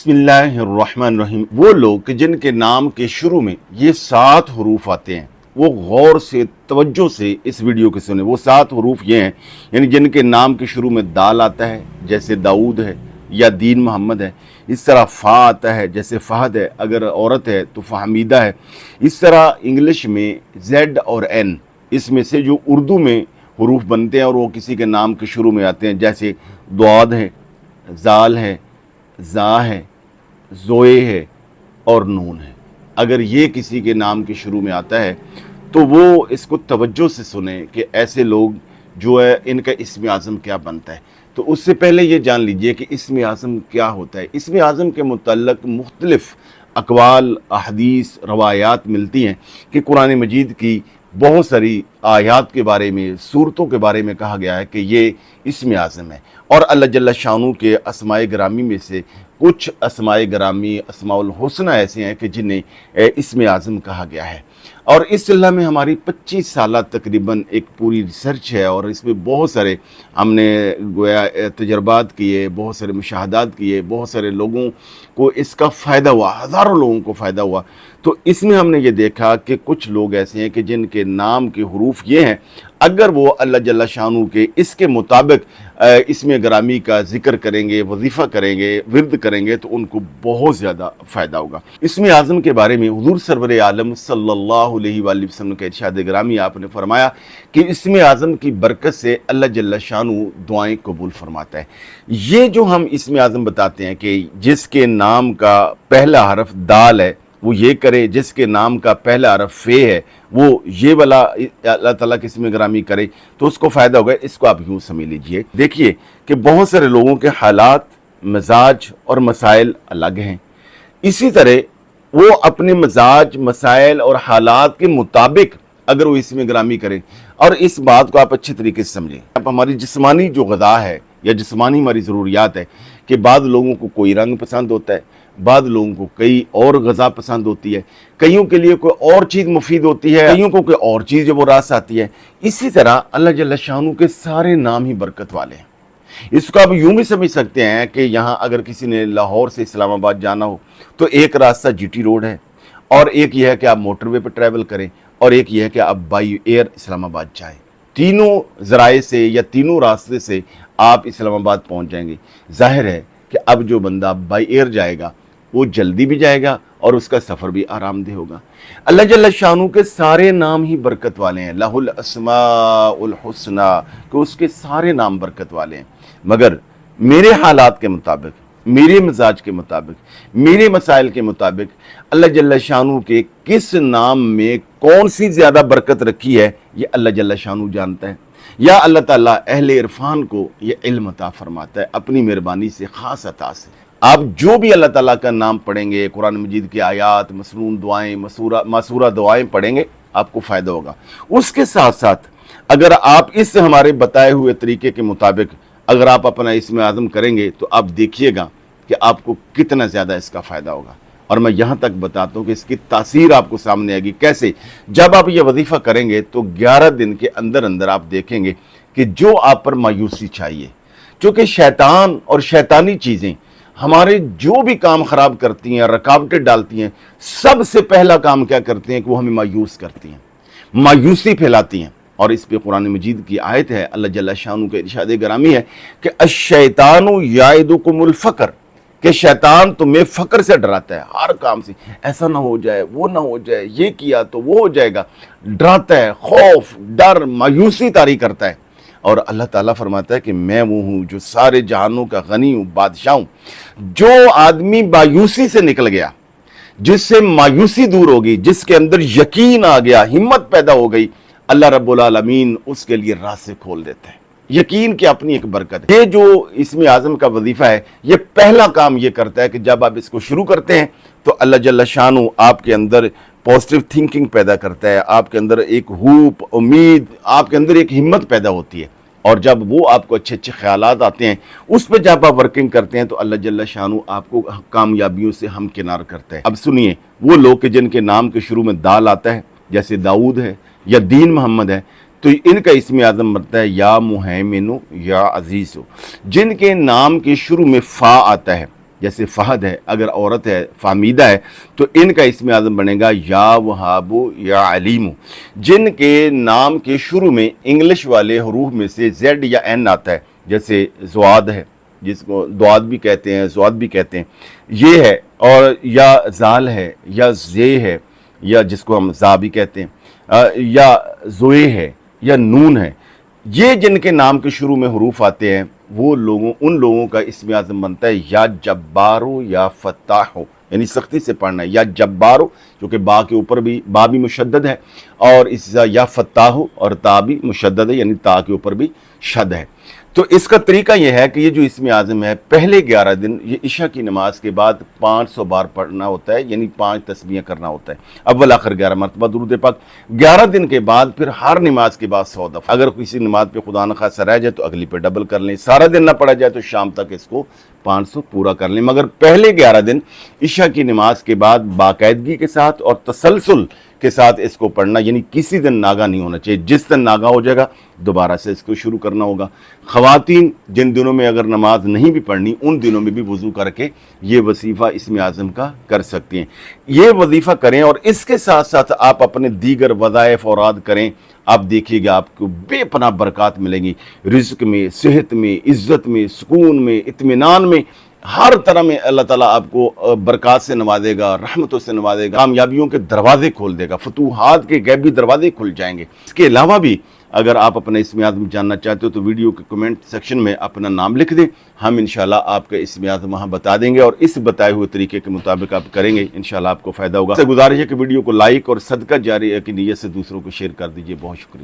बिस्मिल्लाहिर्रहमानिर्रहीम। वो लोग कि जिनके नाम के शुरू में ये 7 हरूफ आते हैं, वो गौर से तवज्जो से इस वीडियो को सुने। वो 7 हरूफ ये हैं, यानी जिनके नाम के शुरू में दाल आता है जैसे दाऊद है या दीन मोहम्मद है, इस तरह फ़ा आता है जैसे फ़हद है, अगर औरत है तो फ़हमीदा है। इस तरह इंग्लिश में जेड और एन, इसमें से जो उर्दू में हरूफ बनते हैं और वो किसी के नाम के शुरू में आते हैं, जैसे दुआद है, जाल है, जा है, ज़ोए है और नून है। अगर ये किसी के नाम के शुरू में आता है तो वो इसको तवज्जो से सुने कि ऐसे लोग जो है इनका इस्म आज़म क्या बनता है। तो उससे पहले ये जान लीजिए कि इस्म आज़म क्या होता है। इस्म आज़म के मुतल्लक़ मुख्तलिफ़ अक़वाल, अहदीस, रवायात मिलती हैं कि कुरान मजीद की बहुत सारी आयात के बारे में, सूरतों के बारे में कहा गया है कि ये इस्म आज़म है। और अल्लाह जल्ल शानू के अस्माए ग्रामी में से कुछ अस्माए ग्रामी, अस्माउल हुस्ना ऐसे हैं कि जिन्हें इस्म आज़म कहा गया है। और इस सिलसिले में हमारी 25 साल तकरीबन एक पूरी रिसर्च है और इसमें बहुत सारे हमने गोया तजर्बात किए, बहुत सारे मुशाहदात किए, बहुत सारे लोगों को इसका फ़ायदा हुआ, हज़ारों लोगों को फ़ायदा हुआ। तो इसमें हमने ये देखा कि कुछ लोग ऐसे हैं कि जिनके नाम के हरूफ ये हैं, अगर वो अल्लाह जल्ल शानू के इसके मुताबिक इसमें ग्रामी का ज़िक्र करेंगे, वजीफ़ा करेंगे, विर्द करेंगे तो उनको बहुत ज़्यादा फ़ायदा होगा। इसमें आज़म के बारे में हुज़ूर सरवर आलम सल्लल्लाहु अलैहि वसल्लम के इरशाद ग्रामी आपने फरमाया कि इसमें आज़म की बरकत से अल्लाह जल्ल शानू दुआएं कबूल फरमाता है। ये जो हम इसमें आज़म बताते हैं कि जिसके नाम का पहला हरफ दाल है वो ये करे, जिसके नाम का पहला हरफ फे है वो ये वाला अल्लाह ताला के इसमें ग्रामी करे तो उसको फ़ायदा होगा। इसको आप यूँ समझ लीजिए। देखिए कि बहुत सारे लोगों के हालात, मिजाज और मसाइल अलग हैं। इसी तरह वो अपने मिजाज, मसाइल और हालात के मुताबिक अगर वो इसमें ग्रामी करें, और इस बात को आप अच्छे तरीके से समझें। अब हमारी जिस्मानी जो ग़िज़ा है या जिस्मानी हमारी ज़रूरियात है कि बाद लोगों को कोई रंग पसंद होता है, बाद लोगों को कई और ग़िज़ा पसंद होती है, कईयों के लिए कोई और चीज़ मुफीद होती है, कईयों को कोई और चीज़ वो रास आती है। इसी तरह अल्लाह जल्ल शानू के सारे नाम ही बरकत वाले हैं। इसको आप यूँ भी समझ सकते हैं कि यहाँ अगर किसी ने लाहौर से इस्लामाबाद जाना हो तो एक रास्ता जीटी रोड है, और एक यह है कि आप मोटरवे पर ट्रैवल करें, और एक यह है कि आप बाई एयर इस्लामाबाद जाएँ। तीनों ज़राए से या तीनों रास्ते से आप इस्लामाबाद पहुँच जाएंगे। ज़ाहिर है कि अब जो बंदा बाई एयर जाएगा वो जल्दी भी जाएगा और उसका सफ़र भी आरामदेह होगा। अल्लाह जल्ल शानू के सारे नाम ही बरकत वाले हैं, लहुल अस्माउल हुस्ना, कि उसके सारे नाम बरकत वाले हैं। मगर मेरे हालात के मुताबिक, मेरे मिजाज के मुताबिक, मेरे मसाइल के मुताबिक अल्लाह जल्ल शानू के किस नाम में कौन सी ज़्यादा बरकत रखी है ये अल्लाह जल्ल शानू जानता है। या अल्लाह ताला अहले इरफान को ये इल्म अता फरमाता है अपनी मेहरबानी से, ख़ास अता से। आप जो भी अल्लाह ताला का नाम पढ़ेंगे, कुरान मजीद की आयात, मसनून दुआएं, मासूरा दुआएं पढ़ेंगे, आपको फ़ायदा होगा। उसके साथ साथ अगर आप इस हमारे बताए हुए तरीके के मुताबिक अगर आप अपना इसमें आज़म करेंगे तो आप देखिएगा कि आपको कितना ज़्यादा इसका फ़ायदा होगा। और मैं यहाँ तक बताता हूँ कि इसकी तासीर आपको सामने आएगी। कैसे? जब आप ये वजीफ़ा करेंगे तो 11 दिन के अंदर अंदर आप देखेंगे कि जो आप पर मायूसी चाहिए, क्योंकि शैतान और शैतानी चीज़ें हमारे जो भी काम ख़राब करती हैं, रुकावटें डालती हैं, सबसे पहला काम क्या करती हैं कि वो हमें मायूस करती हैं, मायूसी फैलाती हैं। और इस पे कुरान मजीद की आयत है, अल्लाह जल्ल शानू के इरशाद ग्रामी है कि अश-शैतानु याइदुकुमुल फ़क्र, कि शैतान तुम्हें फ़क्र से डराता है, हर काम से, ऐसा ना हो जाए, वो ना हो जाए, ये किया तो वो हो जाएगा, डराता है, खौफ, डर, मायूसी तारी करता है। और अल्लाह ताला फरमाता है कि मैं वो हूँ जो सारे जहानों का गनी हूँ, बादशाह हूँ। जो आदमी मायूसी से निकल गया, जिससे मायूसी दूर होगी, जिसके अंदर यकीन आ गया, हिम्मत पैदा हो गई, अल्लाह रब्बुल आलमीन उसके लिए रास्ते खोल देता है। यकीन की अपनी एक बरकत है। ये जो इसमें आज़म का वजीफ़ा है, ये पहला काम ये करता है कि जब आप इसको शुरू करते हैं तो अल्लाह जल्ल शानू आपके अंदर पॉजिटिव थिंकिंग पैदा करता है, आपके अंदर एक हूप, उम्मीद, आपके अंदर एक हिम्मत पैदा होती है। और जब वो आपको अच्छे अच्छे ख्यालात आते हैं, उस पर जब आप वर्किंग करते हैं तो अल्लाह जल्ल शानू आपको कामयाबियों से हमकिनार करता है। अब सुनिए, वो लोग के जिनके नाम के शुरू में दाल आता है जैसे दाऊद है या दीन मोहम्मद है, तो इनका इसमें आज़म बनता है या मुहैमिनु या अजीज़ो। जिनके नाम के शुरू में फ़ा आता है جیسے فہد ہے، اگر عورت ہے فہمیدہ ہے تو ان کا اسم اعظم بنے گا یا وہابو یا علیمو۔ جن کے نام کے شروع میں انگلش والے حروف میں سے زیڈ یا این آتا ہے، جیسے زواد ہے جس کو دواد بھی کہتے ہیں، زواد بھی کہتے ہیں، یہ ہے، اور یا زال ہے یا زے ہے، یا جس کو ہم زا بھی کہتے ہیں، یا زوئے ہے یا نون ہے، یہ جن کے نام کے شروع میں حروف آتے ہیں وہ ان لوگوں کا اسم اعظم بنتا ہے یا جبارو یا فتاحو، یعنی سختی سے پڑھنا ہے، یا جبارو کیونکہ با کے اوپر بھی با بھی مشدد ہے، اور اس یا فتاحو اور تا بھی مشدد ہے، یعنی تا کے اوپر بھی شد ہے۔ تو اس کا طریقہ یہ ہے کہ یہ جو اسم اعظم ہے پہلے 11 دن یہ عشاء کی نماز کے بعد 500 بار پڑھنا ہوتا ہے، یعنی 5 تسبیحیں کرنا ہوتا ہے، اول آخر 11 مرتبہ درود پاک۔ 11 دن کے بعد پھر ہر نماز کے بعد 100 دفعہ، اگر کسی نماز پہ خدا نخواستہ رہ جائے تو اگلی پہ ڈبل کر لیں، سارا دن نہ پڑھا جائے تو شام تک اس کو 500 پورا کر لیں، مگر پہلے 11 دن عشاء کی نماز کے بعد باقاعدگی کے ساتھ اور تسلسل کے ساتھ اس کو پڑھنا، یعنی کسی دن ناگا نہیں ہونا چاہیے، جس دن ناگا ہو جائے گا دوبارہ سے اس کو شروع کرنا ہوگا۔ خواتین جن دنوں میں اگر نماز نہیں بھی پڑھنی ان دنوں میں بھی وضو کر کے یہ وظیفہ اسم اعظم کا کر سکتی ہیں، یہ وظیفہ کریں، اور اس کے ساتھ ساتھ آپ اپنے دیگر وظائف اوراد کریں، آپ دیکھیے گا آپ کو بے پناہ برکات ملیں گی، رزق میں، صحت میں، عزت میں، سکون میں، اطمینان میں، ہر طرح میں اللہ تعالیٰ آپ کو برکات سے نوازے گا، رحمتوں سے نوازے گا، کامیابیوں کے دروازے کھول دے گا، فتوحات کے غیبی دروازے کھل جائیں گے۔ اس کے علاوہ بھی اگر آپ اپنا اسم اعظم جاننا چاہتے ہو تو ویڈیو کے کمنٹ سیکشن میں اپنا نام لکھ دیں، ہم انشاءاللہ آپ کا اسم اعظم وہاں بتا دیں گے، اور اس بتائے ہوئے طریقے کے مطابق آپ کریں گے، انشاءاللہ آپ کو فائدہ ہوگا۔ سے گزارش ہے کہ ویڈیو کو لائک اور صدقہ جاری کی نیت سے دوسروں کو شیئر کر دیجئے۔ بہت شکریہ۔